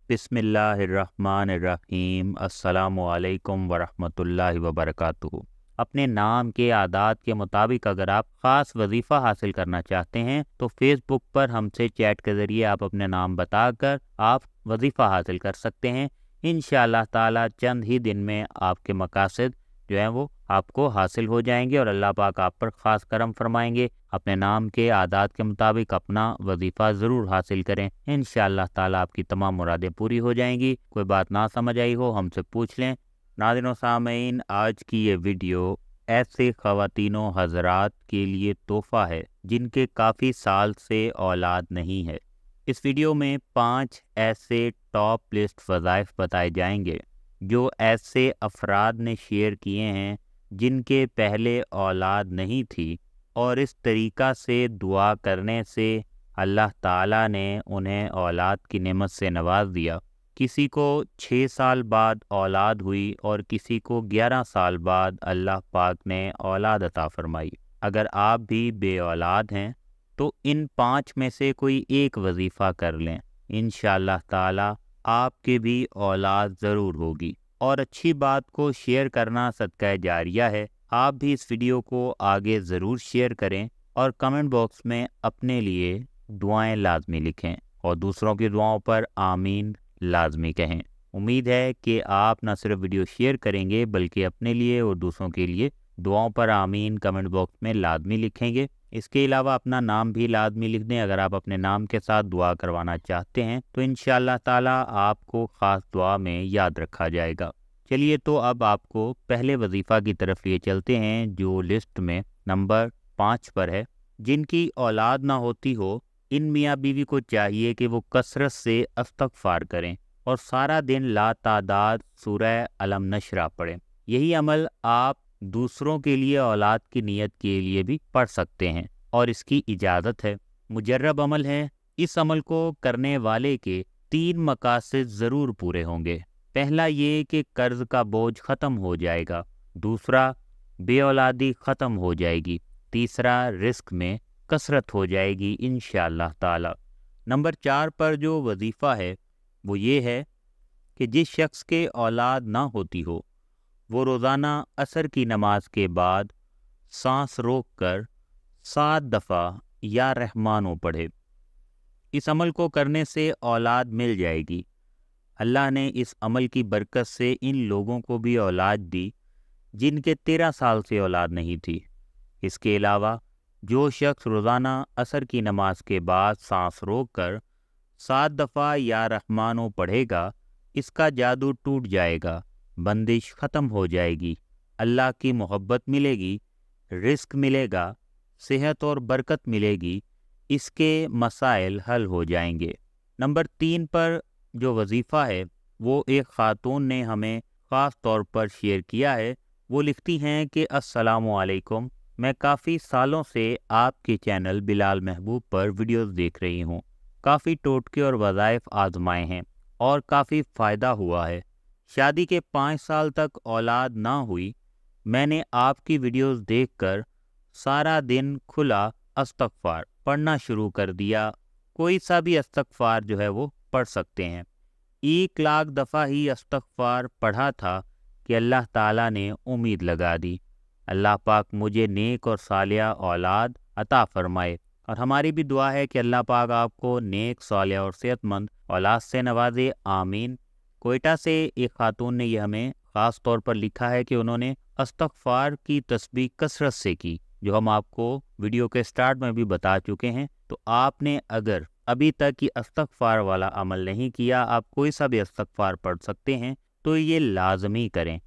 बिस्मिल्लाहिर्रहमानिर्रहीम। अस्सलामुअलैकुम वरहमतुल्लाहि वबरकातुहू। अपने नाम के आदात के मुताबिक अगर आप ख़ास वजीफ़ा हासिल करना चाहते हैं तो फेसबुक पर हमसे चैट के ज़रिए आप अपने नाम बताकर आप वजीफ़ा हासिल कर सकते हैं। इंशाअल्लाह ताला चंद ही दिन में आपके मकासद जो हैं वो आपको हासिल हो जाएंगे और अल्लाह पाक आप पर ख़ास करम फरमाएंगे। अपने नाम के आदात के मुताबिक अपना वजीफ़ा ज़रूर हासिल करें, इंशाअल्लाह ताला आपकी तमाम मुरादें पूरी हो जाएंगी। कोई बात ना समझ आई हो हमसे पूछ लें। नाज़रीन व सामीन, आज की ये वीडियो ऐसे ख़वातीनो हज़रात के लिए तोहफ़ा है जिनके काफ़ी साल से औलाद नहीं है। इस वीडियो में 5 ऐसे टॉप लिस्ट वज़ाइफ बताए जाएंगे जो ऐसे अफराद ने शेयर किए हैं जिनके पहले औलाद नहीं थी, और इस तरीक़ा से दुआ करने से अल्लाह ताला ने उन्हें औलाद की नेमत से नवाज दिया। किसी को 6 साल बाद औलाद हुई और किसी को 11 साल बाद अल्लाह पाक ने औलाद अता फरमाई। अगर आप भी बे औलाद हैं तो इन 5 में से कोई एक वजीफ़ा कर लें, इंशाअल्लाह ताला आपके भी औलाद ज़रूर होगी। और अच्छी बात को शेयर करना सदका जारिया है। आप भी इस वीडियो को आगे ज़रूर शेयर करें और कमेंट बॉक्स में अपने लिए दुआएं लाजमी लिखें और दूसरों की दुआओं पर आमीन लाजमी कहें। उम्मीद है कि आप न सिर्फ वीडियो शेयर करेंगे बल्कि अपने लिए और दूसरों के लिए दुआओं पर आमीन कमेंट बॉक्स में लाजमी लिखेंगे। इसके अलावा अपना नाम भी लाजमी लिख दें। अगर आप अपने नाम के साथ दुआ करवाना चाहते हैं तो इंशाअल्लाह ताला आपको ख़ास दुआ में याद रखा जाएगा। चलिए तो अब आपको पहले वजीफ़ा की तरफ लिए चलते हैं जो लिस्ट में नंबर 5 पर है। जिनकी औलाद ना होती हो, इन मियाँ बीवी को चाहिए कि वो कसरत से इस्तग़फ़ार करें और सारा दिन लातादाद सूरह अलम नशरा पढ़ें। यही अमल आप दूसरों के लिए औलाद की नीयत के लिए भी पढ़ सकते हैं और इसकी इजाज़त है। मुजर्रब अमल है। इस अमल को करने वाले के 3 मकासद ज़रूर पूरे होंगे। पहला ये कि कर्ज़ का बोझ ख़त्म हो जाएगा, दूसरा बे औलादी ख़त्म हो जाएगी, तीसरा रिस्क में कसरत हो जाएगी इंशाअल्लाह ताला। नंबर 4 पर जो वजीफ़ा है वो ये है कि जिस शख्स के औलाद ना होती हो वो रोज़ाना असर की नमाज के बाद सांस रोक कर 7 दफ़ा या रहमानो पढ़े। इस अमल को करने से औलाद मिल जाएगी। अल्लाह ने इस अमल की बरकत से इन लोगों को भी औलाद दी जिनके 13 साल से औलाद नहीं थी। इसके अलावा जो शख्स रोज़ाना असर की नमाज के बाद सांस रोक कर 7 दफ़ा या रहमानो पढ़ेगा, इसका जादू टूट जाएगा, बंदिश ख़त्म हो जाएगी, अल्लाह की मोहब्बत मिलेगी, रिस्क मिलेगा, सेहत और बरकत मिलेगी, इसके मसाइल हल हो जाएंगे। नंबर 3 पर जो वजीफ़ा है वो एक ख़ातून ने हमें ख़ास तौर पर शेयर किया है। वो लिखती हैं कि अस्सलामु अलैकुम, मैं काफ़ी सालों से आपके चैनल बिलाल महबूब पर वीडियोस देख रही हूँ। काफ़ी टोटके और वज़ाइफ आजमाए हैं और काफ़ी फ़ायदा हुआ है। शादी के 5 साल तक औलाद ना हुई। मैंने आपकी वीडियोस देखकर सारा दिन खुला इस्तग़फ़ार पढ़ना शुरू कर दिया। कोई सा भी इस्तग़फ़ार जो है वो पढ़ सकते हैं। 1 लाख दफ़ा ही इस्तग़फ़ार पढ़ा था कि अल्लाह ताला ने उम्मीद लगा दी। अल्लाह पाक मुझे नेक और सालिया औलाद अता फ़रमाए और हमारी भी दुआ है कि अल्लाह पाक आपको नेक, सालिया और सेहतमंद औलाद से नवाजे, आमीन। कोयटा से एक खातून ने यह हमें ख़ास तौर पर लिखा है कि उन्होंने इस्तग़फ़ार की तस्बीह कसरत से की, जो हम आपको वीडियो के स्टार्ट में भी बता चुके हैं। तो आपने अगर अभी तक ये इस्तग़फ़ार वाला अमल नहीं किया, आप कोई सा भी इस्तग़फ़ार पढ़ सकते हैं, तो ये लाजमी करें।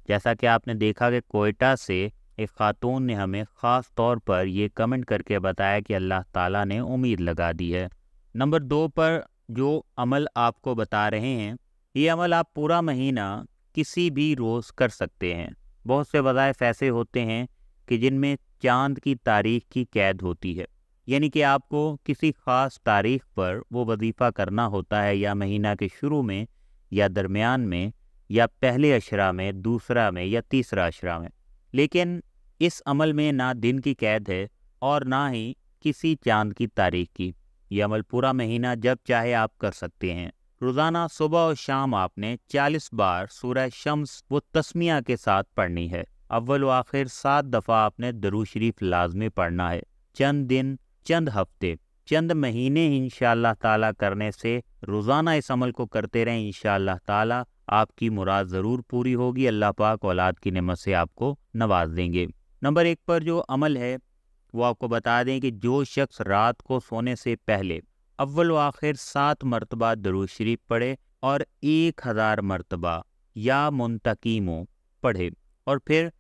जैसा कि आपने देखा कि कोयटा से एक खातून ने हमें ख़ास तौर पर ये कमेंट करके बताया कि अल्लाह ताला ने उम्मीद लगा दी है। नंबर 2 पर जो अमल आपको बता रहे हैं, ये अमल आप पूरा महीना किसी भी रोज़ कर सकते हैं। बहुत से वज़ाइफ ऐसे होते हैं कि जिनमें चाँद की तारीख़ की कैद होती है, यानी कि आपको किसी ख़ास तारीख़ पर वो वजीफ़ा करना होता है, या महीना के शुरू में या दरमियान में या पहले अशरा में, दूसरा में या तीसरा अशरा में। लेकिन इस अमल में ना दिन की कैद है और ना ही किसी चाँद की तारीख़ की। ये अमल पूरा महीना जब चाहे आप कर सकते हैं। रोज़ाना सुबह और शाम आपने 40 बार सूरह शम्स व तस्मिया के साथ पढ़नी है। अव्वल व आखिर 7 दफ़ा आपने दरूद शरीफ लाजमी पढ़ना है। चंद दिन, चंद हफ्ते, चंद महीने इंशाअल्लाह ताला करने से रोज़ाना इस अमल को करते रहें, इंशाअल्लाह ताला आपकी मुराद ज़रूर पूरी होगी। अल्लाह पाक औलाद की नेमत से आपको नवाज देंगे। नंबर 1 पर जो अमल है वो आपको बता दें कि जो शख्स रात को सोने से पहले अव्वल व आखिर 7 मरतबा दरूद शरीफ पढ़े और 1000 मरतबा या मुंतकीमो पढ़े और फिर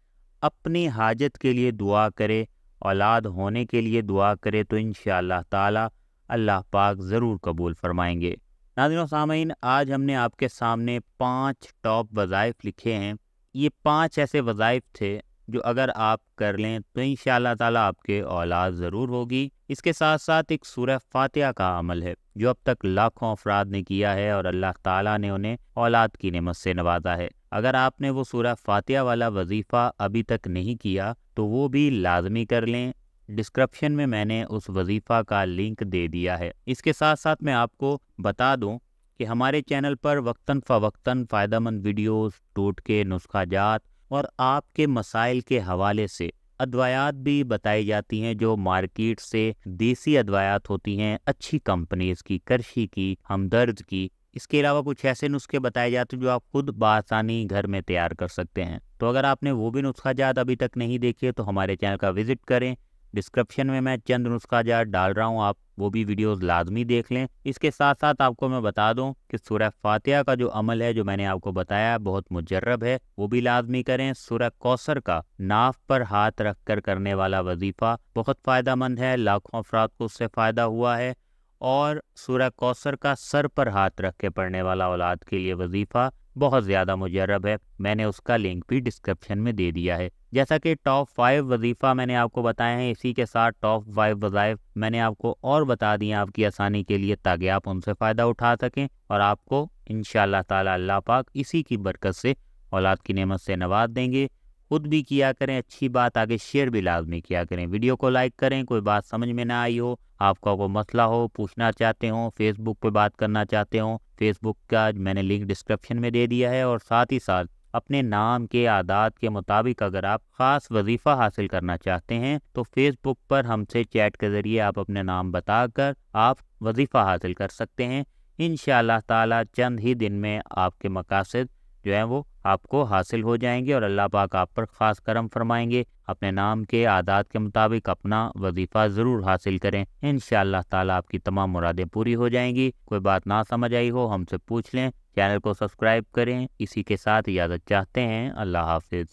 अपनी हाजत के लिए दुआ करे, औलाद होने के लिए दुआ करे, तो इंशाअल्लाह ताला अल्लाह पाक ज़रूर कबूल फरमाएंगे। नाज़रीन व सामीन, आज हमने आपके सामने 5 टॉप वज़ाइफ लिखे हैं। ये 5 ऐसे वज़ाइफ थे जो अगर आप कर लें तो इंशाअल्लाह ताला आपके औलाद ज़रूर होगी। इसके साथ साथ एक सूरह फातिहा का अमल है जो अब तक लाखों अफराद ने किया है और अल्लाह ताला ने उन्हें औलाद की नेमत से नवाजा है। अगर आपने वो सूरह फातिहा वाला वजीफ़ा अभी तक नहीं किया तो वो भी लाजमी कर लें। डिस्क्रिप्शन में मैंने उस वजीफ़ा का लिंक दे दिया है। इसके साथ साथ मैं आपको बता दूं कि हमारे चैनल पर वक्तन फ़वक्तन फ़ायदेमंद वीडियोस, टोटके, नुस्ख़ाजात और आपके मसाइल के हवाले से अदवायात भी बताई जाती हैं जो मार्केट से देसी अदवायात होती हैं, अच्छी कंपनीज़ की, करशी की, हमदर्द की। इसके अलावा कुछ ऐसे नुस्खे बताए जाते हैं जो आप खुद बआसानी घर में तैयार कर सकते हैं। तो अगर आपने वो भी नुस्ख़ाजात अभी तक नहीं देखे तो हमारे चैनल का विज़िट करें। डिस्क्रिप्शन में मैं चंद नुस्ख़ाजात डाल रहा हूँ, आप वो भी वीडियोस लाजमी देख लें। इसके साथ साथ आपको मैं बता दूं कि सूरह फातिहा का जो अमल है जो मैंने आपको बताया बहुत मुजर्रब है, वो भी लाजमी करें। सूरह कौसर का नाफ पर हाथ रख कर करने वाला वजीफ़ा बहुत फ़ायदेमंद है, लाखों अफराद को उससे फ़ायदा हुआ है। और सूरह कौसर का सर पर हाथ रख के पढ़ने वाला औलाद के लिए वजीफ़ा बहुत ज़्यादा मुजर्रब है, मैंने उसका लिंक भी डिस्क्रिप्शन में दे दिया है। जैसा कि टॉप 5 वजीफ़ा मैंने आपको बताए हैं, इसी के साथ टॉप 5 वज़ाइफ मैंने आपको और बता दिए आपकी आसानी के लिए ताकि आप उनसे फ़ायदा उठा सकें और आपको इंशाअल्लाह ताला अल्लाह पाक इसी की बरकत से औलाद की नेमत से नवाज देंगे। खुद भी किया करें, अच्छी बात आगे शेयर भी लाजमी किया करें। वीडियो को लाइक करें, कोई बात समझ में ना आई हो, आपका कोई मसला हो, पूछना चाहते हो, फेसबुक पे बात करना चाहते हो, फेसबुक का मैंने लिंक डिस्क्रिप्शन में दे दिया है। और साथ ही साथ अपने नाम के आदात के मुताबिक अगर आप ख़ास वजीफ़ा हासिल करना चाहते हैं तो फेसबुक पर हमसे चैट के ज़रिए आप अपने नाम बताकर आप वजीफ़ा हासिल कर सकते हैं। इंशाअल्लाह ताला चंद ही दिन में आपके मकासद जो है वो आपको हासिल हो जाएंगे और अल्लाह पाक आप पर ख़ास करम फरमाएंगे। अपने नाम के आदात के मुताबिक अपना वजीफ़ा ज़रूर हासिल करें, इंशाअल्लाह ताला आपकी तमाम मुरादें पूरी हो जाएंगी। कोई बात ना समझ आई हो हमसे पूछ लें। चैनल को सब्सक्राइब करें। इसी के साथ इजाज़त चाहते हैं। अल्लाह हाफिज़।